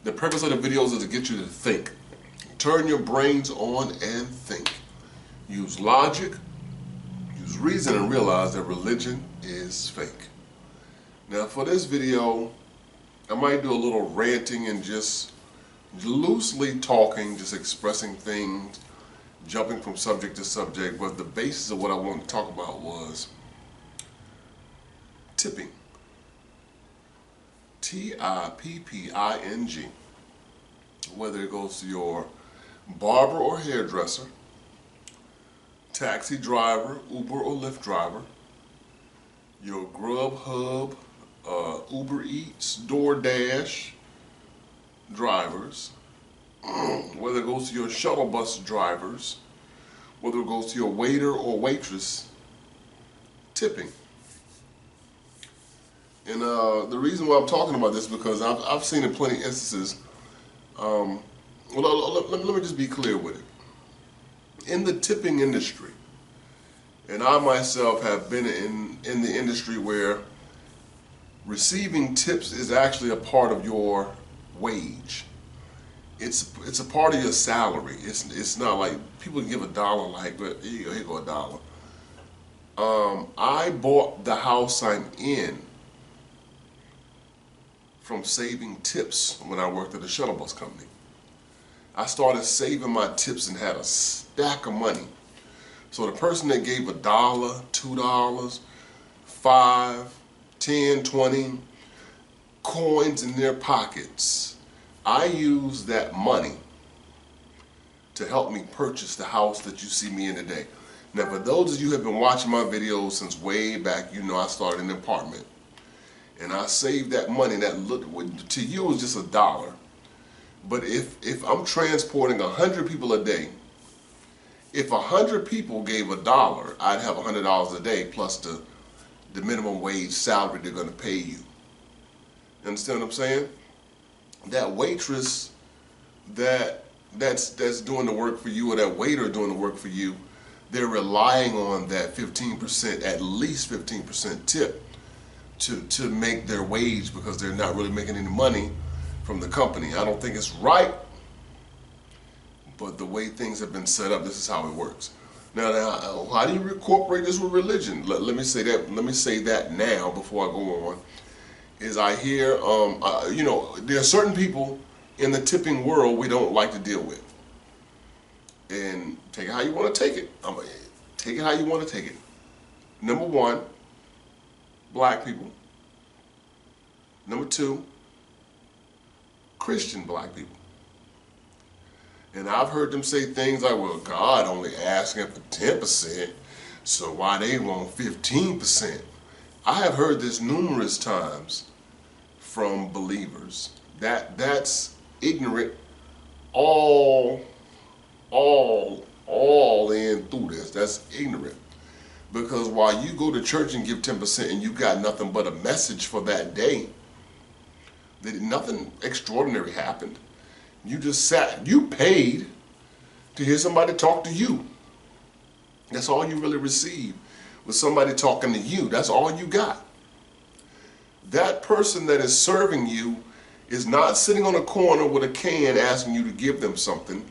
The purpose of the videos is to get you to think. Turn your brains on and think. Use logic, use reason, and realize that religion is fake. Now for this video, I might do a little ranting and just loosely talking, just expressing things, jumping from subject to subject, but the basis of what I wanted to talk about was tipping. Tipping. Whether it goes to your barber or hairdresser, taxi driver, Uber or Lyft driver, your Grubhub, Uber Eats, DoorDash drivers, whether it goes to your shuttle bus drivers, whether it goes to your waiter or waitress, tipping. And the reason why I'm talking about this is because I've seen in plenty of instances. Let me just be clear with it. In the tipping industry, and I myself have been in the industry where receiving tips is actually a part of your wage. It's a part of your salary. It's not like people give $1, like, but here you go $1. I bought the house I'm in from saving tips when I worked at a shuttle bus company. I started saving my tips and had a stack of money. So the person that gave $1, $2, $5, $10, $20 coins in their pockets, I used that money to help me purchase the house that you see me in today. Now for those of you who have been watching my videos since way back, you know I started in an apartment. And I saved that money that looked, to you was just $1. But if I'm transporting 100 people a day, if 100 people gave $1, I'd have $100 a day plus the minimum wage salary they're going to pay you. You understand what I'm saying? That waitress that's doing the work for you, or that waiter doing the work for you, they're relying on that 15%, at least 15% tip to make their wage, because they're not really making any money from the company. I don't think it's right, but the way things have been set up, this is how it works. Now how do you incorporate this with religion? Let me say that. Let me say that now before I go on. Is I hear, you know, there are certain people in the tipping world we don't like to deal with. And take it how you want to take it. Take it how you want to take it. Number one, black people. Number two, Christian black people. And I've heard them say things like, well, God only asking for 10%, so why they want 15%? I have heard this numerous times from believers. That's ignorant all in through this. That's ignorant. Because while you go to church and give 10% and you got nothing but a message for that day, nothing extraordinary happened. You just sat, you paid to hear somebody talk to you. That's all you really received, was somebody talking to you. That's all you got. That person that is serving you is not sitting on a corner with a can asking you to give them something.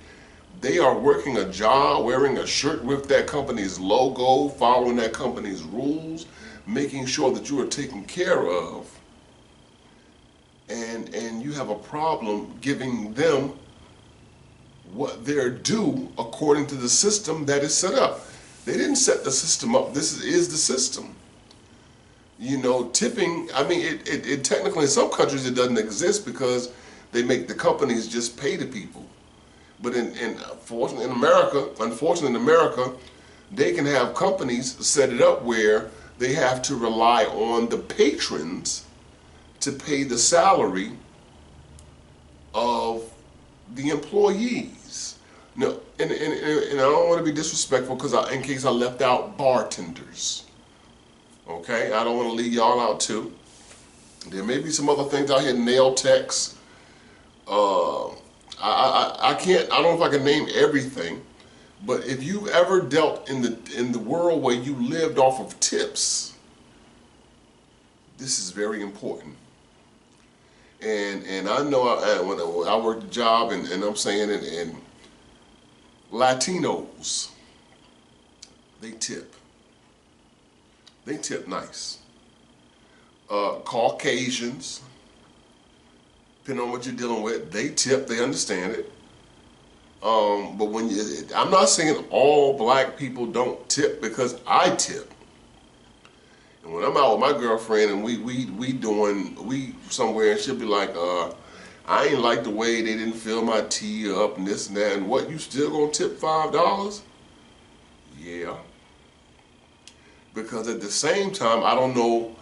They are working a job, wearing a shirt with that company's logo, following that company's rules, making sure that you are taken care of. And you have a problem giving them what they're due according to the system that is set up. They didn't set the system up. This is the system. You know, tipping, I mean, it technically in some countries it doesn't exist because they make the companies just pay the people. But unfortunately in America, they can have companies set it up where they have to rely on the patrons to pay the salary of the employees. No, and I don't want to be disrespectful, because in case I left out bartenders. Okay, I don't want to leave y'all out too. There may be some other things out here, nail techs. I don't know if I can name everything, but if you've ever dealt in the world where you lived off of tips, this is very important. And I know when I worked a job, and I'm saying it, and Latinos, they tip. They tip nice. Caucasians, depending on what you're dealing with, they tip, they understand it. But I'm not saying all black people don't tip, because I tip. And when I'm out with my girlfriend and we somewhere, and she'll be like, I ain't like the way they didn't fill my tea up and this and that, and what, you still gonna tip $5? Yeah. Because at the same time, I don't know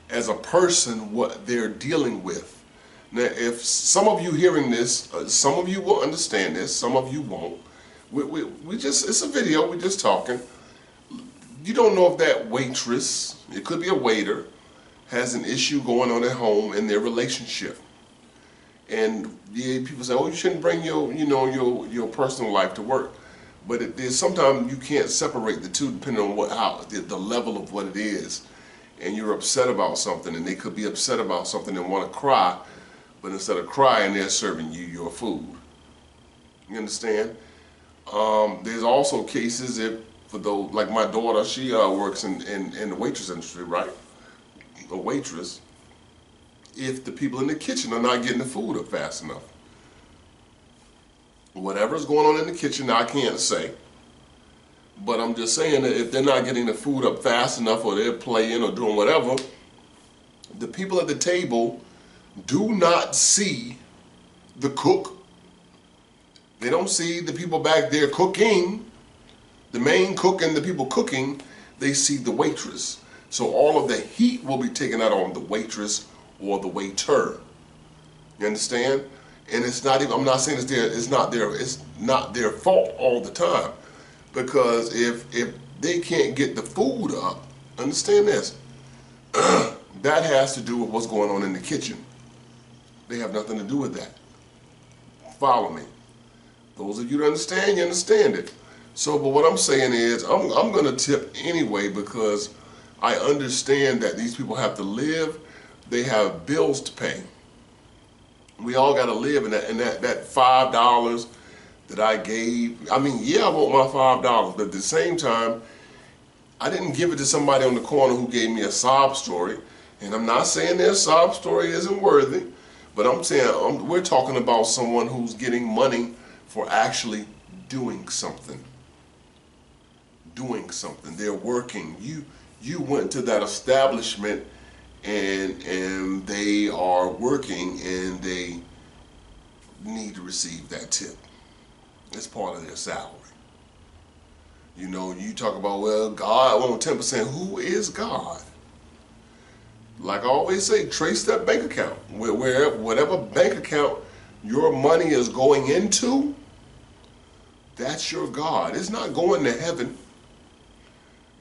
as a person what they're dealing with. Now, if some of you hearing this, some of you will understand this, some of you won't. It's a video, we're just talking. You don't know if that waitress, it could be a waiter, has an issue going on at home in their relationship. And yeah, people say, oh, you shouldn't bring your personal life to work. But sometimes you can't separate the two depending on the level of what it is. And you're upset about something, and they could be upset about something and want to cry, but instead of crying, they're serving you your food. You understand? There's also cases for those, like my daughter, she works in the waitress industry, right? A waitress. If the people in the kitchen are not getting the food up fast enough. Whatever's going on in the kitchen, I can't say. But I'm just saying that if they're not getting the food up fast enough, or they're playing or doing whatever, the people at the table do not see the cook. They don't see the people back there cooking, the main cook and the people cooking. They see the waitress. So all of the heat will be taken out on the waitress or the waiter. You understand? And it's not even, I'm not saying it's not their fault all the time. Because if they can't get the food up, understand this, that has to do with what's going on in the kitchen. They have nothing to do with that. Follow me. Those of you that understand, you understand it. So, but what I'm saying is, I'm going to tip anyway, because I understand that these people have to live. They have bills to pay. We all got to live, and that $5 that I gave, I mean, yeah, I want my $5, but at the same time, I didn't give it to somebody on the corner who gave me a sob story. And I'm not saying their sob story isn't worthy, but I'm saying we're talking about someone who's getting money for actually doing something. Doing something. They're working. You went to that establishment, and they are working, and they need to receive that tip. It's part of their salary. You know, you talk about, well, God, I want 10%. Who is God? Like I always say, trace that bank account. Whatever bank account your money is going into, that's your God. It's not going to heaven.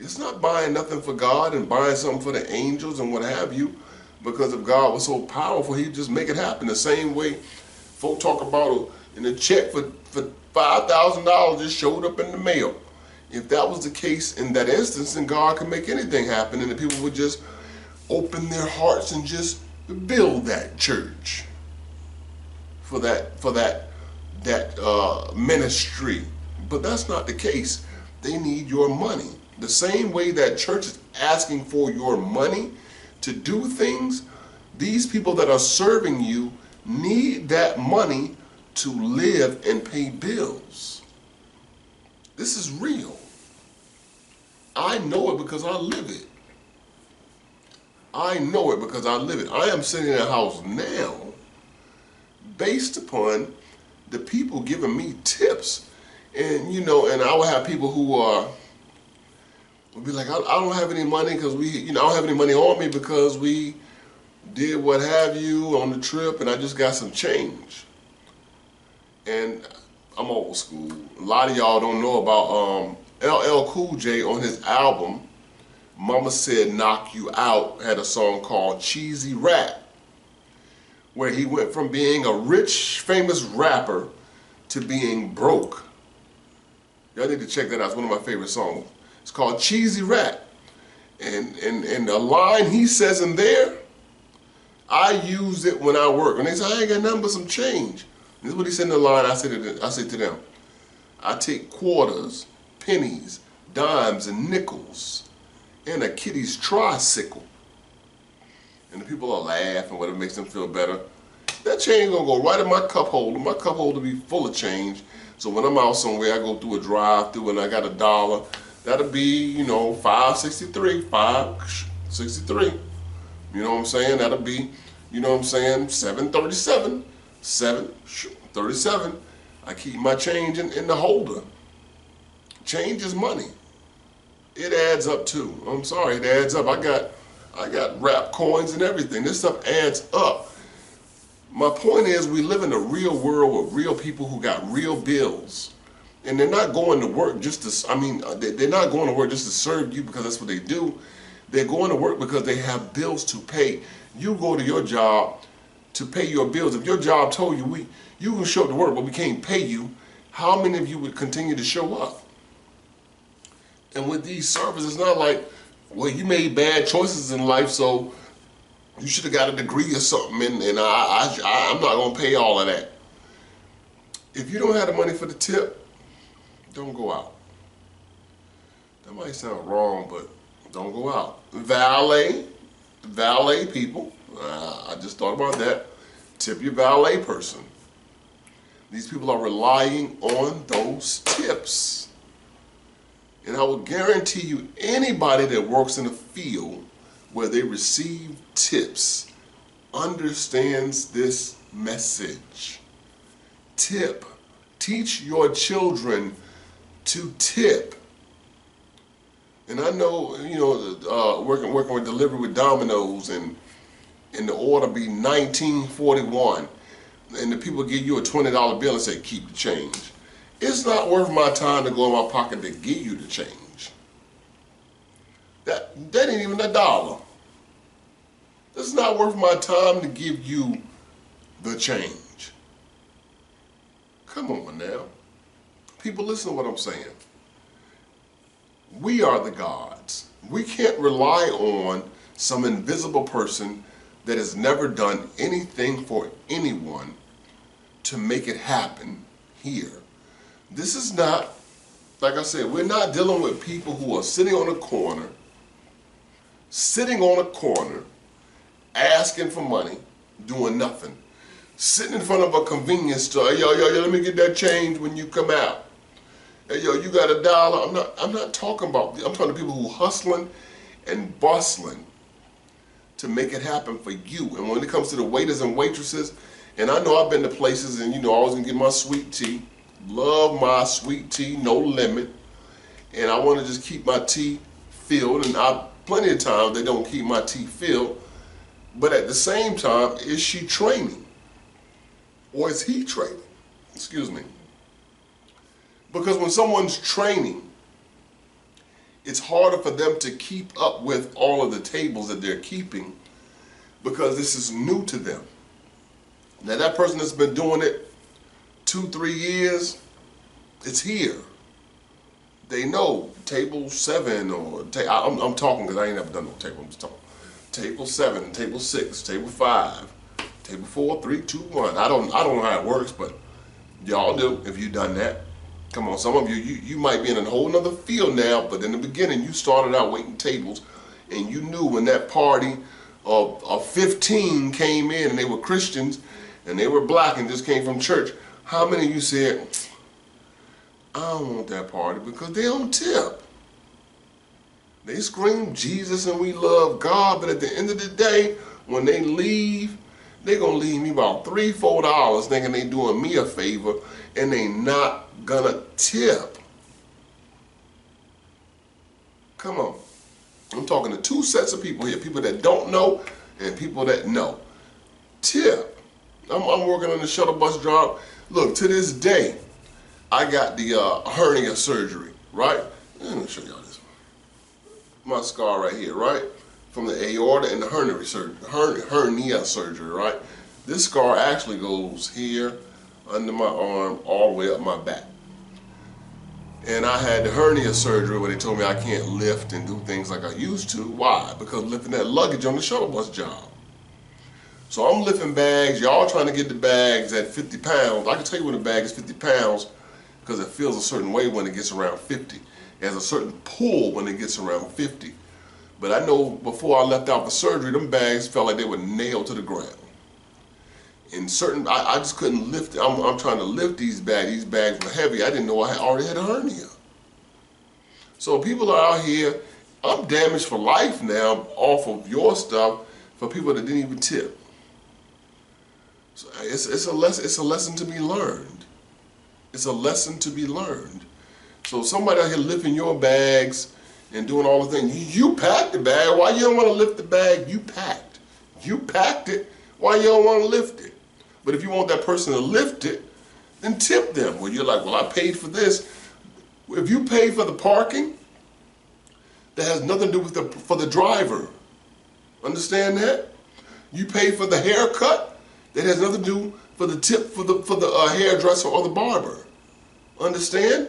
It's not buying nothing for God and buying something for the angels and what have you, because if God was so powerful, he'd just make it happen. The same way folk talk about in a check for $5,000 just showed up in the mail. If that was the case in that instance, then God could make anything happen, and the people would just open their hearts and just build that church for that ministry. But that's not the case. They need your money. The same way that church is asking for your money to do things, these people that are serving you need that money to live and pay bills. This is real. I know it because I live it. I know it because I live it. I am sitting in a house now based upon the people giving me tips. And you know, and I will have people who will be like, I don't have any money because I don't have any money on me because we did what have you on the trip, and I just got some change. And I'm old school. A lot of y'all don't know about LL Cool J on his album, Mama Said Knock You Out, had a song called Cheesy Rap, where he went from being a rich, famous rapper to being broke. Y'all need to check that out. It's one of my favorite songs. It's called Cheesy Rap. And the line he says in there, I use it when I work. When they say, I ain't got nothing but some change. This is what he said in the line. I say to them, I take quarters, pennies, dimes, and nickels, and a kiddie's tricycle. And the people are laughing, whatever makes them feel better. That change gonna go right in my cup holder. My cup holder be full of change. So when I'm out somewhere, I go through a drive-through and I got $1. That'll be, you know, $5.63, $5.63. You know what I'm saying? That'll be, you know what I'm saying, $7.37, $7.37. I keep my change in the holder. Change is money. It adds up too. I'm sorry, it adds up. I got wrap coins and everything. This stuff adds up. My point is, we live in a real world with real people who got real bills. And they're not going to work just to, they're not going to work just to serve you because that's what they do. They're going to work because they have bills to pay. You go to your job to pay your bills. If your job told you, you can show up to work, but we can't pay you, how many of you would continue to show up? And with these services, it's not like, well, you made bad choices in life, so you should have got a degree or something, and I'm not going to pay all of that. If you don't have the money for the tip, don't go out. That might sound wrong, but don't go out. Valet people, I just thought about that. Tip your valet person. These people are relying on those tips. And I will guarantee you, anybody that works in a field where they receive tips understands this message. Tip. Teach your children to tip. And I know, you know, working with delivery with Domino's, and the order be $19.41, and the people give you a $20 bill and say, keep the change. It's not worth my time to go in my pocket to give you the change. That ain't even $1. It's not worth my time to give you the change. Come on now. People, listen to what I'm saying. We are the gods. We can't rely on some invisible person that has never done anything for anyone to make it happen here. This is not, like I said, we're not dealing with people who are sitting on a corner, asking for money, doing nothing. Sitting in front of a convenience store, yo, let me get that change when you come out. Hey, yo, you got $1? I'm not talking about, I'm talking to people who hustling and bustling to make it happen for you. And when it comes to the waiters and waitresses, and I know I've been to places and, you know, I was gonna get my sweet tea. Love my sweet tea, no limit. And I want to just keep my tea filled, and plenty of times they don't keep my tea filled. But at the same time, is she training? Or is he training? Excuse me. Because when someone's training, it's harder for them to keep up with all of the tables that they're keeping because this is new to them. Now that person that's been doing it 2-3 years, it's here. They know table 7 or I'm talking because I ain't never done no table. I'm just talking table 7, table 6, table 5, table 4, 3, 2, 1. I don't know how it works, but y'all do if you done that. Come on, some of you might be in a whole nother field now, but in the beginning you started out waiting tables, and you knew when that party of 15 came in and they were Christians and they were black and just came from church. How many of you said, I don't want that party because they don't tip? They scream Jesus and we love God, but at the end of the day, when they leave, they're going to leave me about $3-4 thinking they doing me a favor, and they not gonna tip. Come on. I'm talking to two sets of people here, people that don't know and people that know. Tip. I'm working on the shuttle bus job. Look, to this day, I got the hernia surgery, right? Let me show y'all this one. My scar right here, right? From the aorta and the hernia surgery, right? This scar actually goes here, under my arm, all the way up my back. And I had the hernia surgery where they told me I can't lift and do things like I used to. Why? Because lifting that luggage on the shuttle bus job. So I'm lifting bags, y'all trying to get the bags at 50 pounds. I can tell you when a bag is 50 pounds because it feels a certain way when it gets around 50. It has a certain pull when it gets around 50. But I know before I left out for surgery, them bags felt like they were nailed to the ground. In certain, I just couldn't lift it. I'm trying to lift these bags. These bags were heavy. I didn't know I already had a hernia. So people are out here, I'm damaged for life now off of your stuff for people that didn't even tip. So it's a lesson to be learned. It's a lesson to be learned. So somebody out here lifting your bags and doing all the things. You packed the bag. Why you don't want to lift the bag? You packed. You packed it. Why you don't want to lift it? But if you want that person to lift it, then tip them. Well, you're like, well, I paid for this. If you pay for the parking, that has nothing to do with for the driver. Understand that? You pay for the haircut, that has nothing to do for the tip for the hairdresser or the barber. Understand?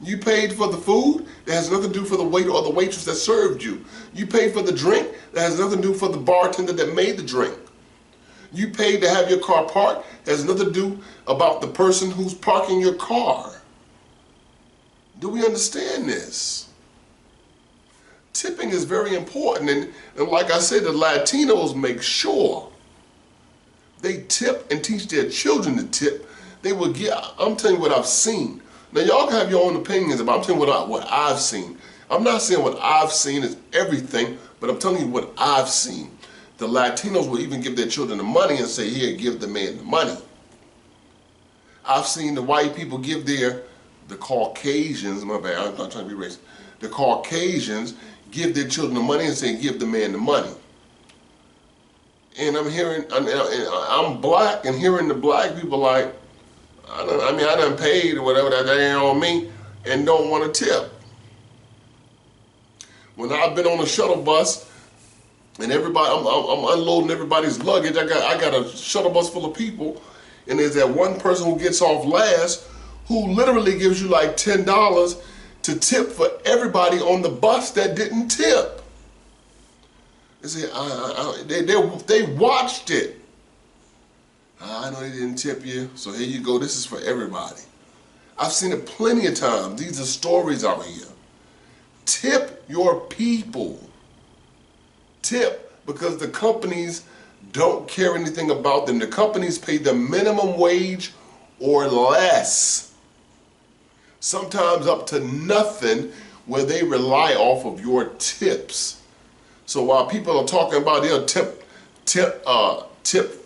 You paid for the food, that has nothing to do for the waiter or the waitress that served you. You paid for the drink, that has nothing to do for the bartender that made the drink. You paid to have your car parked, that has nothing to do about the person who's parking your car. Do we understand this? Tipping is very important, and like I said, the Latinos make sure they tip and teach their children to tip. They will get, I'm telling you what I've seen. Now y'all can have your own opinions about, I'm telling you what I've seen. I'm not saying what I've seen is everything, but I'm telling you what I've seen. The Latinos will even give their children the money and say, here, give the man the money. I've seen the white people give the Caucasians, my bad, I'm not trying to be racist, the Caucasians give their children the money and say, give the man the money. And I'm hearing, I'm black and hearing the black people like, I done paid or whatever, that ain't on me, and don't want to tip. When I've been on a shuttle bus and everybody, I'm unloading everybody's luggage, I got a shuttle bus full of people, and there's that one person who gets off last who literally gives you like $10 to tip for everybody on the bus that didn't tip. They say, they watched it. I know they didn't tip you, so here you go, this is for everybody. I've seen it plenty of times. These are stories out here. Tip your people. Tip, because the companies don't care anything about them. The companies pay the minimum wage or less. Sometimes up to nothing, where they rely off of your tips. So while people are talking about they'll tip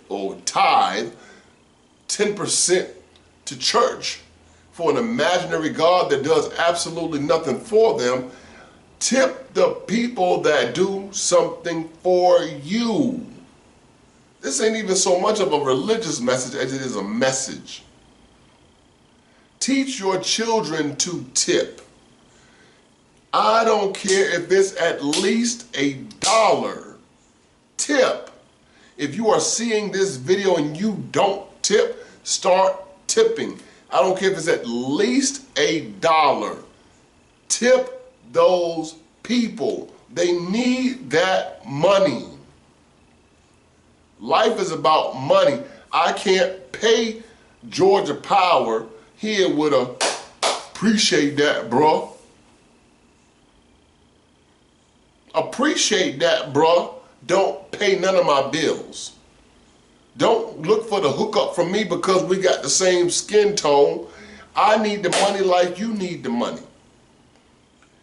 or tithe 10% to church for an imaginary God that does absolutely nothing for them, tip the people that do something for you. This ain't even so much of a religious message as it is a message. Teach your children to tip. I don't care if it's at least $1. Tip. If you are seeing this video and you don't tip, start tipping. I don't care if it's at least $1. Tip those people. They need that money. Life is about money. I can't pay Georgia Power here with a appreciate that, bro. Appreciate that, bro. Don't pay none of my bills. Don't look for the hookup from me because we got the same skin tone. I need the money like you need the money.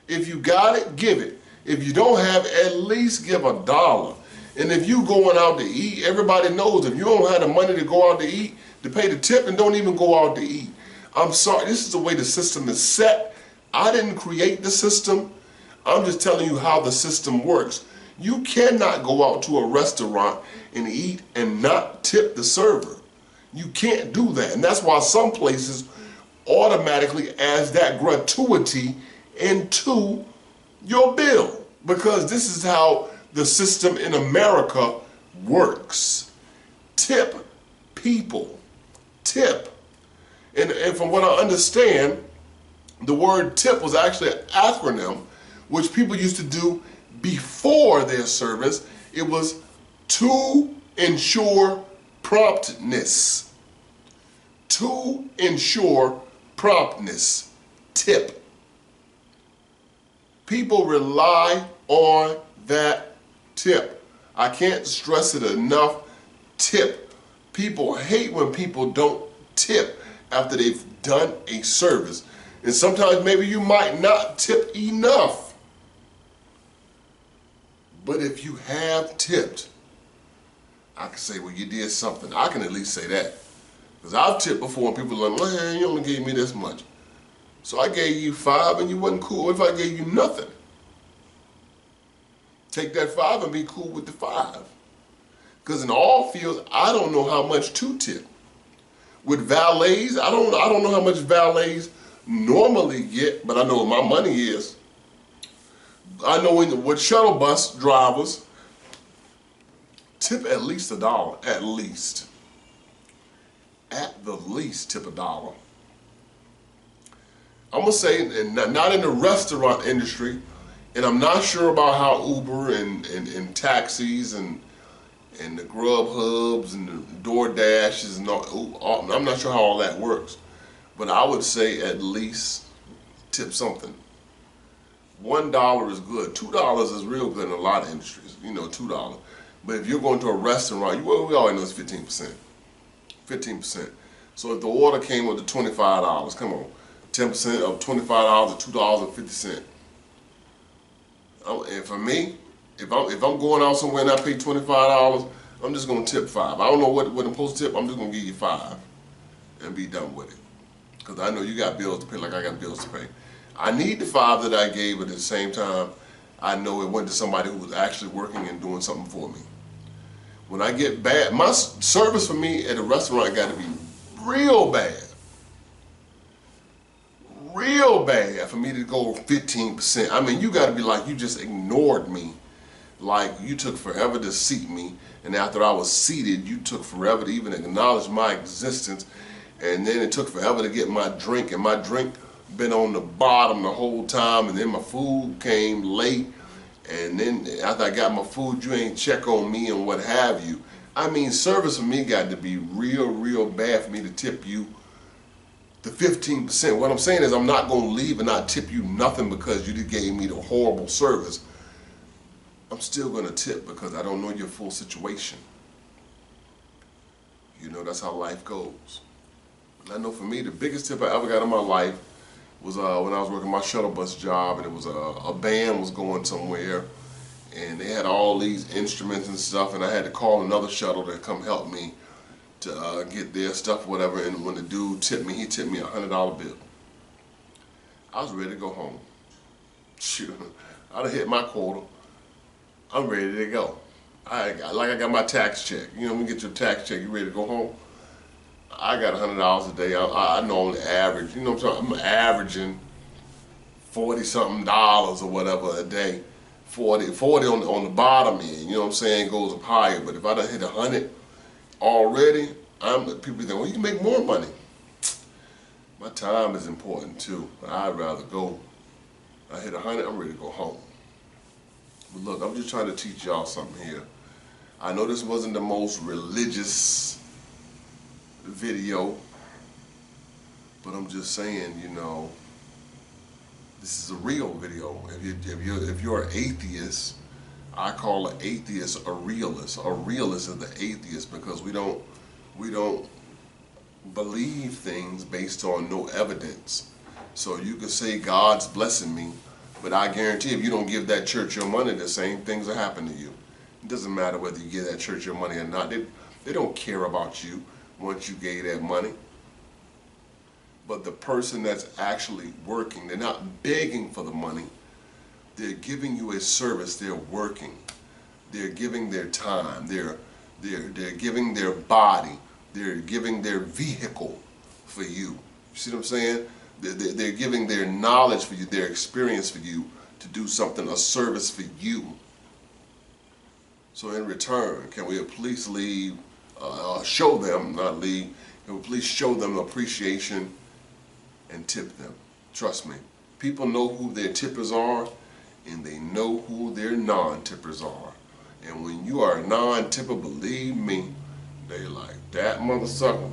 If you got it, give it. If you don't have, at least give $1. And if you going out to eat, everybody knows if you don't have the money to go out to eat, to pay the tip, and don't even go out to eat. I'm sorry, this is the way the system is set. I didn't create the system. I'm just telling you how the system works. You cannot go out to a restaurant and eat and not tip the server. You can't do that. And that's why some places automatically adds that gratuity into your bill, because this is how the system in America works. Tip people. Tip. And from what I understand, the word tip was actually an acronym which people used to do before their service. It was 2 ensure promptness. To ensure promptness. Tip. People rely on that tip. I can't stress it enough. Tip. People hate when people don't tip after they've done a service. And sometimes maybe you might not tip enough. But if you have tipped, I can say, well, you did something. I can at least say that. Because I've tipped before and people are like, man, you only gave me this much. So I gave you 5 and you wasn't cool. What if I gave you nothing? Take that 5 and be cool with the 5. Because in all fields, I don't know how much to tip. With valets, I don't know how much valets normally get, but I know what my money is. I know with shuttle bus drivers, tip at least $1, at least. At the least, tip $1. I'm gonna say, and not in the restaurant industry, and I'm not sure about how Uber and taxis and the Grub Hubs and the Door Dashes and all, I'm not sure how all that works. But I would say at least tip something. $1 is good. $2 is real good in a lot of industries. You know, $2. But if you're going to a restaurant, we always know it's 15%. 15%. So if the order came with the $25, come on, 10% of $25 is $2.50. And for me, if I'm going out somewhere and I pay $25, I'm just gonna tip 5. I don't know what I'm supposed to tip. I'm just gonna give you 5 and be done with it. Because I know you got bills to pay like I got bills to pay. I need the 5 that I gave, but at the same time, I know it went to somebody who was actually working and doing something for me. When I get bad, my service for me at a restaurant got to be real bad. Real bad for me to go 15%. I mean, you got to be like, you just ignored me. Like, you took forever to seat me, and after I was seated, you took forever to even acknowledge my existence, and then it took forever to get my drink, and my drink been on the bottom the whole time, and then my food came late, and then after I got my food, you ain't check on me and what have you. I mean, service for me got to be real, real bad for me to tip you the 15%. What I'm saying is I'm not going to leave and not tip you nothing because you gave me the horrible service. I'm still going to tip because I don't know your full situation. You know, that's how life goes. And I know for me, the biggest tip I ever got in my life was when I was working my shuttle bus job, and it was a band was going somewhere, and they had all these instruments and stuff, and I had to call another shuttle to come help me to get their stuff or whatever. And when the dude tipped me, he tipped me a $100 bill. I was ready to go home. Shoot, I'd have hit my quota. I'm ready to go. I got my tax check. You know, when you get your tax check, you ready to go home? I got $100 a day. I normally average, you know what I'm talking, I'm averaging $40-something or whatever a day. 40 on the bottom end, you know what I'm saying, goes up higher. But if I done hit 100 already, people think, well, you can make more money. My time is important too. I'd rather go, I hit 100, I'm ready to go home. But look, I'm just trying to teach y'all something here. I know this wasn't the most religious video, but I'm just saying, you know, this is a real video. If you're an atheist, I call an atheist a realist. A realist is the atheist because we don't believe things based on no evidence. So you could say God's blessing me, but I guarantee if you don't give that church your money, the same things will happen to you. It doesn't matter whether you give that church your money or not. They don't care about you once you gave that money. But the person that's actually working, they're not begging for the money. They're giving you a service. They're working. They're giving their time. They're giving their body. They're giving their vehicle for you. You see what I'm saying? They're giving their knowledge for you, their experience for you to do something, a service for you. So in return, can we please leave, show them, not leave, can we please show them appreciation and tip them? Trust me, people know who their tippers are, and they know who their non-tippers are. And when you are a non-tipper, believe me, they like, that mother sucker,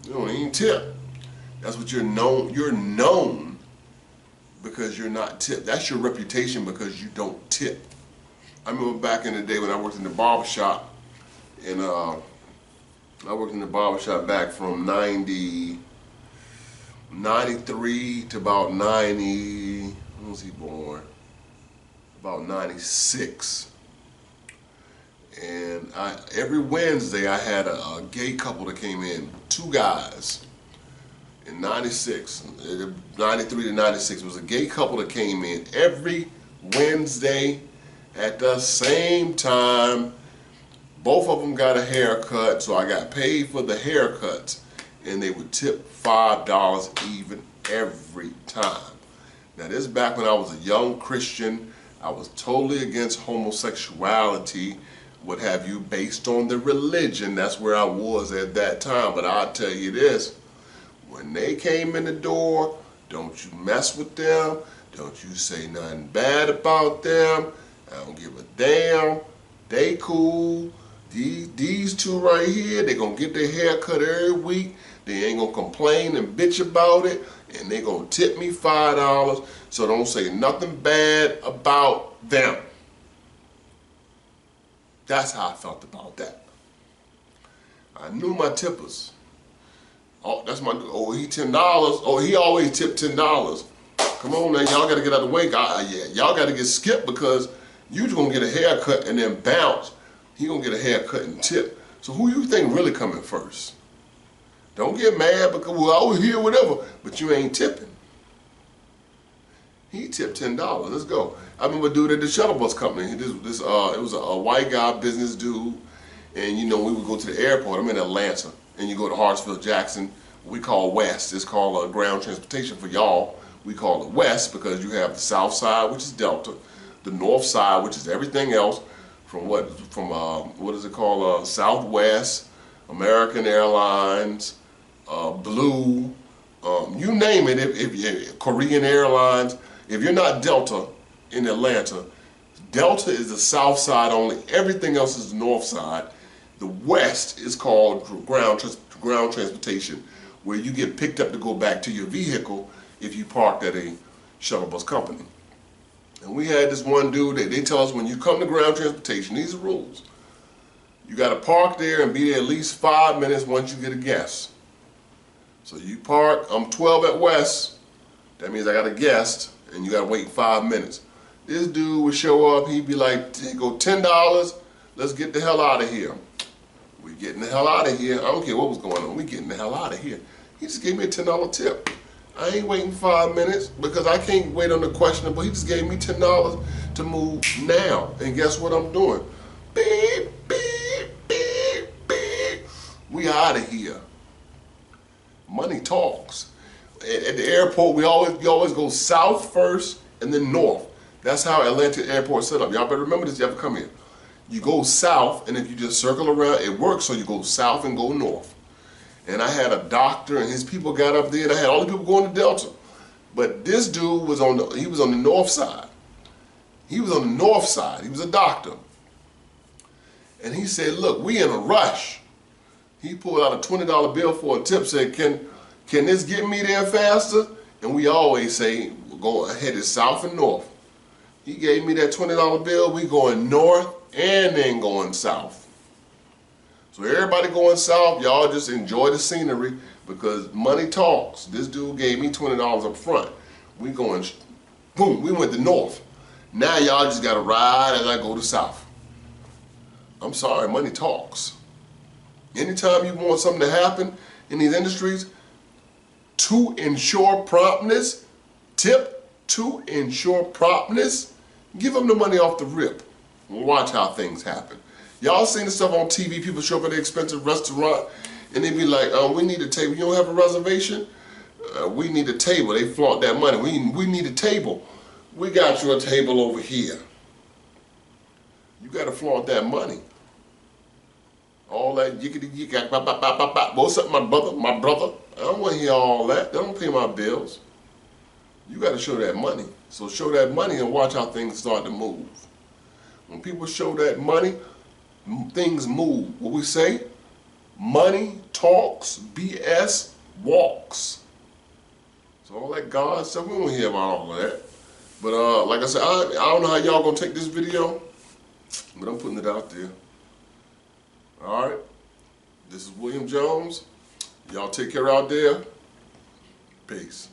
you don't even tip. That's what you're known. You're known because you're not tipped. That's your reputation because you don't tip. I remember back in the day when I worked in the barber shop, and I worked in the barber shop back from 93 to about 90, when was he born? About 96. And every Wednesday I had a gay couple that came in, 2 guys. In 96, 93 to 96, it was a gay couple that came in every Wednesday at the same time. Both of them got a haircut, so I got paid for the haircuts, and they would tip $5 even every time. Now this is back when I was a young Christian. I was totally against homosexuality, what have you, based on the religion. That's where I was at that time. But I'll tell you this, when they came in the door, don't you mess with them. Don't you say nothing bad about them. I don't give a damn. They cool. These 2 right here, they gonna get their hair cut every week. They ain't gonna complain and bitch about it. And they gonna tip me $5. So don't say nothing bad about them. That's how I felt about that. I knew my tippers. Oh, that's my, oh, he $10. Oh, he always tipped $10. Come on now, y'all gotta get out of the way. Yeah, y'all gotta get skipped because you gonna get a haircut and then bounce. He gonna get a haircut and tip. So who you think really coming first? Don't get mad because, well, I was here, whatever, but you ain't tipping. He tipped $10. Let's go. I remember a dude at the shuttle bus company. It was a white guy, business dude, and you know we would go to the airport. I'm in Atlanta, and you go to Hartsfield Jackson. We call West. It's called ground transportation for y'all. We call it West because you have the South Side, which is Delta, the North Side, which is everything else. What is it called? Southwest, American Airlines, Blue, you name it. If Korean Airlines. If you're not Delta in Atlanta, Delta is the South Side only. Everything else is the North Side. The West is called ground transportation, where you get picked up to go back to your vehicle if you parked at a shuttle bus company. And we had this one dude, they tell us when you come to ground transportation, these are rules. You got to park there and be there at least 5 minutes once you get a guest. So you park, I'm 12 at West, that means I got a guest, and you got to wait 5 minutes. This dude would show up, he'd be like, go $10, let's get the hell out of here. We getting the hell out of here. I don't care what was going on, we getting the hell out of here. He just gave me a $10 tip. I ain't waiting 5 minutes because I can't wait on the questionable. He just gave me $10 to move now. And guess what I'm doing? Beep, beep, beep, beep. We out of here. Money talks. At the airport, we always go south first and then north. That's how Atlanta Airport set up. Y'all better remember this if you ever come here. You go south, and if you just circle around, it works, so you go south and go north. And I had a doctor and his people got up there, and I had all the people going to Delta. But this dude was on the north side. He was on the north side. He was a doctor. And he said, look, we in a rush. He pulled out a $20 bill for a tip, said, can this get me there faster? And we always say, we're going headed south and north. He gave me that $20 bill, we going north and then going south. So everybody going south, y'all just enjoy the scenery because money talks. This dude gave me $20 up front. We going, boom, we went to north. Now y'all just got to ride as I go to south. I'm sorry, money talks. Anytime you want something to happen in these industries, to ensure promptness, tip to ensure promptness, give them the money off the rip. Watch how things happen. Y'all seen the stuff on TV, people show up at an expensive restaurant and they be like, we need a table. You don't have a reservation? We need a table. They flaunt that money. We need a table. We got you a table over here. You got to flaunt that money. All that yickety-yick, what's up, my brother? I don't want to hear all that. They don't pay my bills. You got to show that money. So show that money and watch how things start to move. When people show that money, things move. What we say? Money talks, BS walks. So all that God stuff, we don't hear about all of that. But like I said, I don't know how y'all gonna take this video, but I'm putting it out there. All right. This is William Jones. Y'all take care out there. Peace.